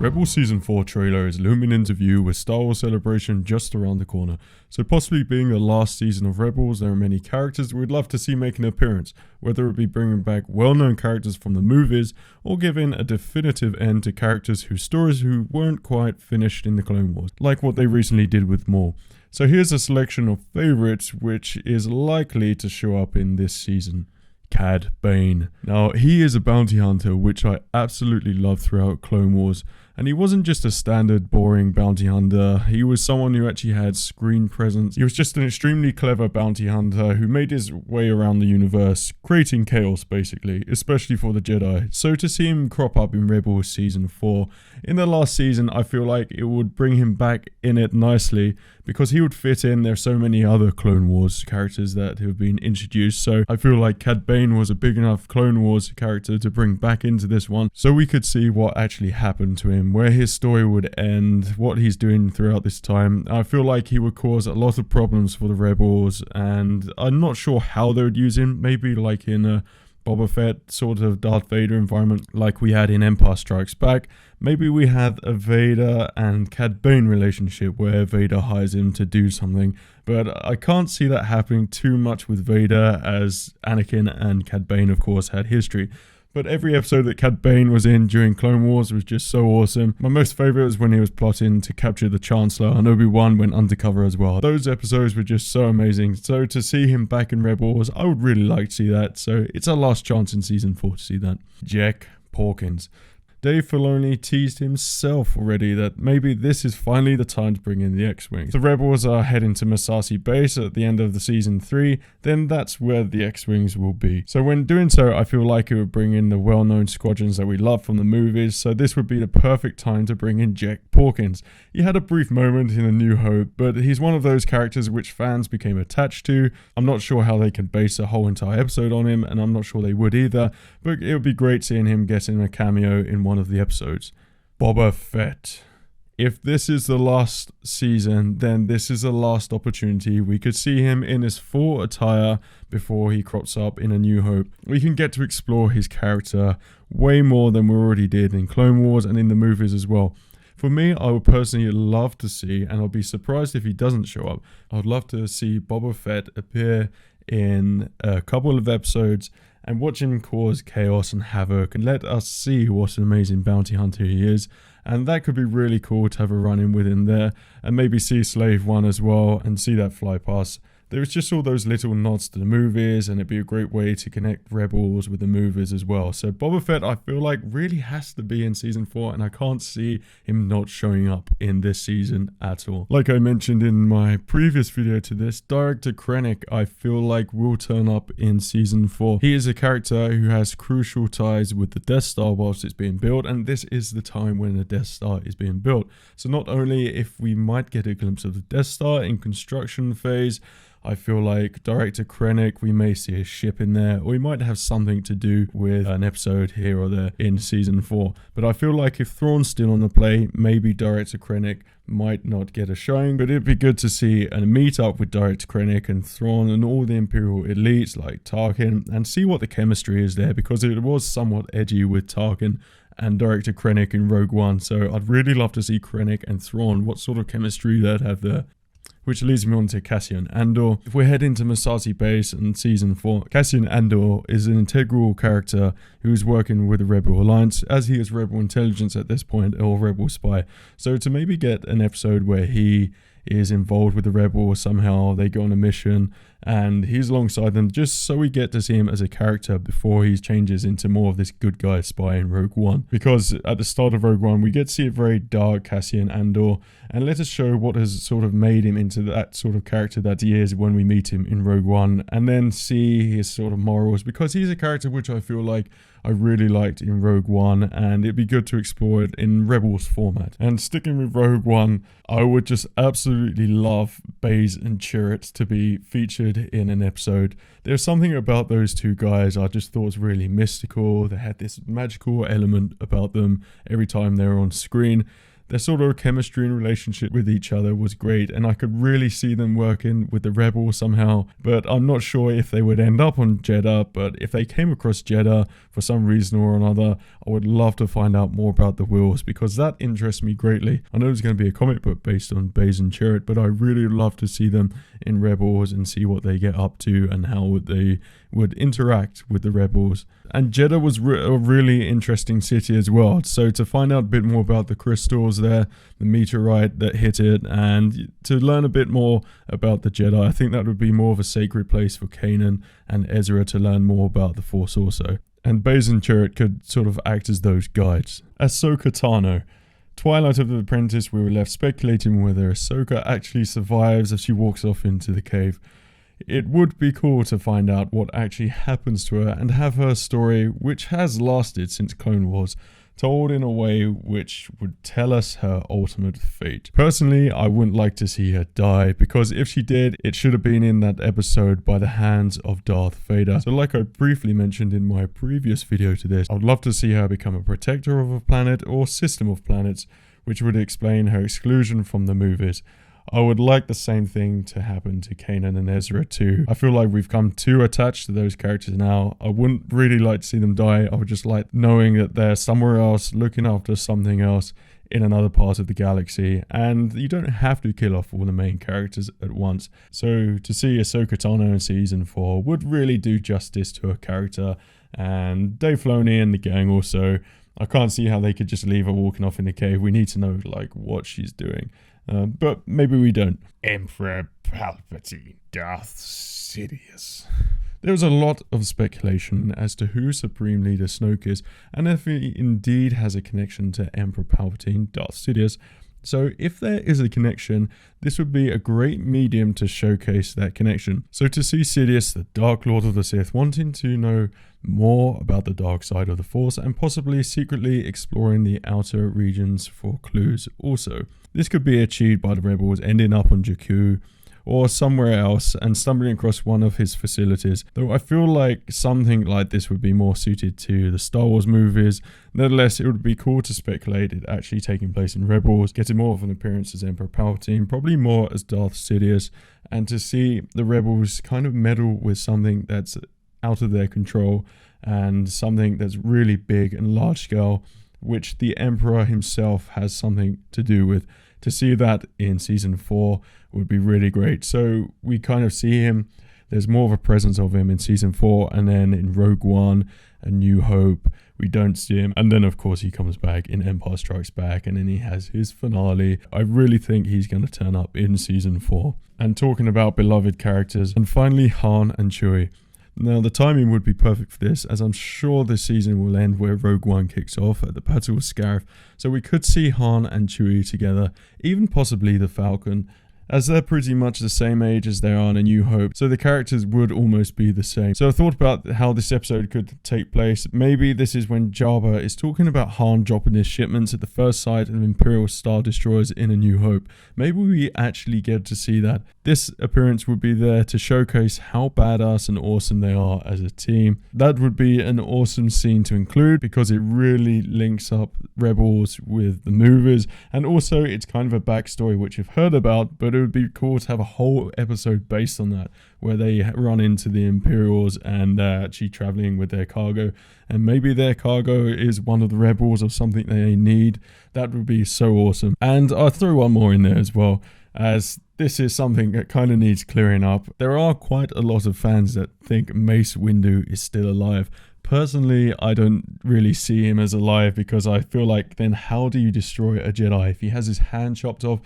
Rebels Season 4 trailer is looming into view with Star Wars Celebration just around the corner. So possibly being the last season of Rebels, there are many characters we'd love to see make an appearance, whether it be bringing back well-known characters from the movies, or giving a definitive end to characters whose stories who weren't quite finished in the Clone Wars, like what they recently did with Maul. So here's a selection of favourites which is likely to show up in this season. CAD Bane. Now, he is a bounty hunter, which I absolutely love throughout Clone Wars. And he wasn't just a standard boring bounty hunter, he was someone who actually had screen presence. He was just an extremely clever bounty hunter who made his way around the universe, creating chaos basically, especially for the Jedi. So to see him crop up in Rebels Season 4, in the last season, I feel like it would bring him back in it nicely, because he would fit in. There's so many other Clone Wars characters that have been introduced, so I feel like CAD Bane was a big enough Clone Wars character to bring back into this one, so we could see what actually happened to him, where his story would end, what he's doing throughout this time. I feel like he would cause a lot of problems for the Rebels, and I'm not sure how they would use him, maybe like in a Boba Fett sort of Darth Vader environment like we had in Empire Strikes Back. Maybe we had a Vader and CAD Bane relationship where Vader hires him to do something, but I can't see that happening too much with Vader, as Anakin and CAD Bane of course had history. But every episode that CAD Bane was in during Clone Wars was just so awesome. My most favourite was when he was plotting to capture the Chancellor, and Obi-Wan went undercover as well. Those episodes were just so amazing. So to see him back in Rebels, I would really like to see that. So it's our last chance in Season 4 to see that. Jack Hawkins. Dave Filoni teased himself already that maybe this is finally the time to bring in the X-Wings. The Rebels are heading to Mace Base at the end of the Season 3, then that's where the X-Wings will be. So when doing so, I feel like it would bring in the well-known squadrons that we love from the movies, so this would be the perfect time to bring in Jack Hawkins. He had a brief moment in A New Hope, but he's one of those characters which fans became attached to. I'm not sure how they could base a whole entire episode on him, and I'm not sure they would either, but it would be great seeing him getting a cameo in one of the episodes. Boba Fett. If this is the last season, then this is the last opportunity we could see him in his full attire before he crops up in A New Hope. We can get to explore his character way more than we already did in Clone Wars and in the movies as well. For me, I would personally love to see, and I'll be surprised if he doesn't show up, I would love to see Boba Fett appear in a couple of episodes and watch him cause chaos and havoc and let us see what an amazing bounty hunter he is. And that could be really cool to have a run-in with him there, and maybe see Slave 1 as well and see that fly past. There's just all those little nods to the movies, and it'd be a great way to connect Rebels with the movies as well. So Boba Fett, I feel like, really has to be in Season 4, and I can't see him not showing up in this season at all. Like I mentioned in my previous video to this, Director Krennic, I feel like, will turn up in Season 4. He is a character who has crucial ties with the Death Star whilst it's being built, and this is the time when the Death Star is being built. So not only if we might get a glimpse of the Death Star in construction phase, I feel like Director Krennic, we may see a ship in there, or we might have something to do with an episode here or there in Season 4. But I feel like if Thrawn's still on the play, maybe Director Krennic might not get a showing, but it'd be good to see a meet up with Director Krennic and Thrawn and all the Imperial elites like Tarkin, and see what the chemistry is there, because it was somewhat edgy with Tarkin and Director Krennic in Rogue One. So I'd really love to see Krennic and Thrawn, what sort of chemistry they'd have there. Which leads me on to Cassian Andor. If we're heading to Mace Base in Season 4, Cassian Andor is an integral character who's working with the Rebel Alliance, as he is Rebel Intelligence at this point, or Rebel Spy. So to maybe get an episode where he is involved with the Rebels somehow, they go on a mission and he's alongside them, just so we get to see him as a character before he changes into more of this good guy spy in Rogue One. Because at the start of Rogue One, we get to see a very dark Cassian Andor, and let us show what has sort of made him into that sort of character that he is when we meet him in Rogue One, and then see his sort of morals, because he's a character which I feel like I really liked in Rogue One, and it'd be good to explore it in Rebels format. And sticking with Rogue One, I would just absolutely love Baze and Chirrut to be featured in an episode. There's something about those two guys I just thought was really mystical. They had this magical element about them every time they were on screen. Their sort of chemistry and relationship with each other was great, and I could really see them working with the Rebels somehow, but I'm not sure if they would end up on Jeddah. But if they came across Jeddah for some reason or another, I would love to find out more about the Wills, because that interests me greatly. I know there's going to be a comic book based on Baze and Chirrut, but I really love to see them in Rebels and see what they get up to and how they would interact with the Rebels. And Jeddah was a really interesting city as well, so to find out a bit more about the crystals there, the meteorite that hit it, and to learn a bit more about the Jedi, I think that would be more of a sacred place for Kanan and Ezra to learn more about the Force also. And Baze and Chirrut could sort of act as those guides. Ahsoka Tano. Twilight of the Apprentice, we were left speculating whether Ahsoka actually survives as she walks off into the cave. It would be cool to find out what actually happens to her and have her story, which has lasted since Clone Wars, told in a way which would tell us her ultimate fate. Personally, I wouldn't like to see her die, because if she did, it should have been in that episode by the hands of Darth Vader. So like I briefly mentioned in my previous video to this, I would love to see her become a protector of a planet or system of planets, which would explain her exclusion from the movies. I would like the same thing to happen to Kanan and Ezra too. I feel like we've come too attached to those characters now. I wouldn't really like to see them die. I would just like knowing that they're somewhere else, looking after something else in another part of the galaxy. And you don't have to kill off all the main characters at once. So to see Ahsoka Tano in season 4 would really do justice to her character. And Dave Filoni and the gang also. I can't see how they could just leave her walking off in the cave. We need to know like what she's doing. But maybe we don't. Emperor Palpatine, Darth Sidious. There was a lot of speculation as to who Supreme Leader Snoke is, and if he indeed has a connection to Emperor Palpatine, Darth Sidious. So if there is a connection, this would be a great medium to showcase that connection. So to see Sidious, the Dark Lord of the Sith, wanting to know more about the dark side of the Force and possibly secretly exploring the outer regions for clues also. This could be achieved by the Rebels ending up on Jakku or somewhere else and stumbling across one of his facilities, though I feel like something like this would be more suited to the Star Wars movies. Nevertheless, it would be cool to speculate it actually taking place in Rebels, getting more of an appearance as Emperor Palpatine, probably more as Darth Sidious, and to see the Rebels kind of meddle with something that's out of their control and something that's really big and large scale, which the Emperor himself has something to do with. To see that in season 4 would be really great. So we kind of see him, there's more of a presence of him in season 4, and then in Rogue One, A New Hope, we don't see him. And then of course he comes back in Empire Strikes Back, and then he has his finale. I really think he's going to turn up in season 4. And talking about beloved characters, and finally Han and Chewie. Now the timing would be perfect for this, as I'm sure this season will end where Rogue One kicks off at the Battle of Scarif, so we could see Han and Chewie together, even possibly the Falcon, as they're pretty much the same age as they are in A New Hope, so the characters would almost be the same. So I thought about how this episode could take place. Maybe this is when Jabba is talking about Han dropping his shipments at the first sight of Imperial Star Destroyers in A New Hope. Maybe we actually get to see that. This appearance would be there to showcase how badass and awesome they are as a team. That would be an awesome scene to include, because it really links up Rebels with the movies, and also it's kind of a backstory which you've heard about, but it would be cool to have a whole episode based on that, where they run into the Imperials and they're actually traveling with their cargo, and maybe their cargo is one of the Rebels or something they need. That would be so awesome. And I'll throw one more in there as well, as this is something that kind of needs clearing up. There are quite a lot of fans that think Mace Windu is still alive. Personally, I don't really see him as alive, because I feel like then how do you destroy a Jedi? If he has his hand chopped off,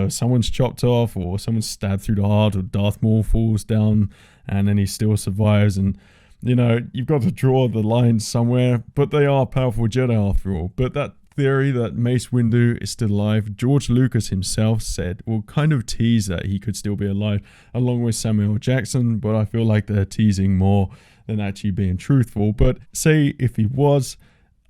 someone's chopped off, or someone's stabbed through the heart, or Darth Maul falls down and then he still survives, and you know, you've got to draw the line somewhere, but they are powerful Jedi after all. But that theory that Mace Windu is still alive, George Lucas himself said, will kind of tease that he could still be alive, along with Samuel Jackson, but I feel like they're teasing more than actually being truthful. But say if he was,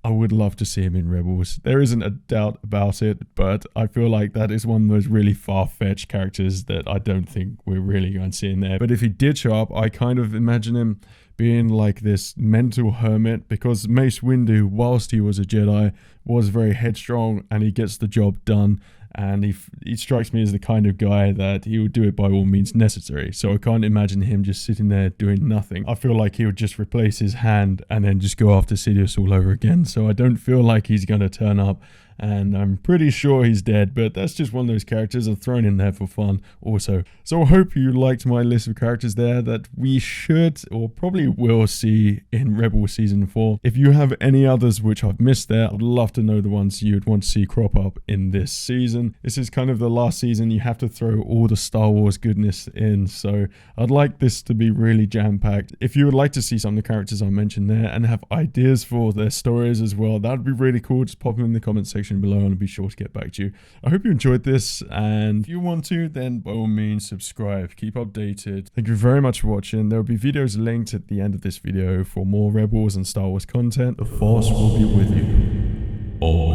I would love to see him in Rebels. There isn't a doubt about it, but I feel like that is one of those really far-fetched characters that I don't think we're really going to see in there. But if he did show up, I kind of imagine him being like this mental hermit, because Mace Windu, whilst he was a Jedi, was very headstrong and he gets the job done. And he strikes me as the kind of guy that he would do it by all means necessary. So I can't imagine him just sitting there doing nothing. I feel like he would just replace his hand and then just go after Sidious all over again. So I don't feel like he's going to turn up. And I'm pretty sure he's dead, but that's just one of those characters I've thrown in there for fun also. So I hope you liked my list of characters there that we should or probably will see in Rebel Season 4. If you have any others which I've missed there, I'd love to know the ones you'd want to see crop up in this season. This is kind of the last season. You have to throw all the Star Wars goodness in, so I'd like this to be really jam-packed. If you would like to see some of the characters I mentioned there and have ideas for their stories as well, that would be really cool. Just pop them in the comment section below and I'll be sure to get back to you. I hope you enjoyed this, and if you want to, then by all means subscribe, keep updated. Thank you very much for watching. There will be videos linked at the end of this video for more Rebels and Star Wars content. The Force will be with you always.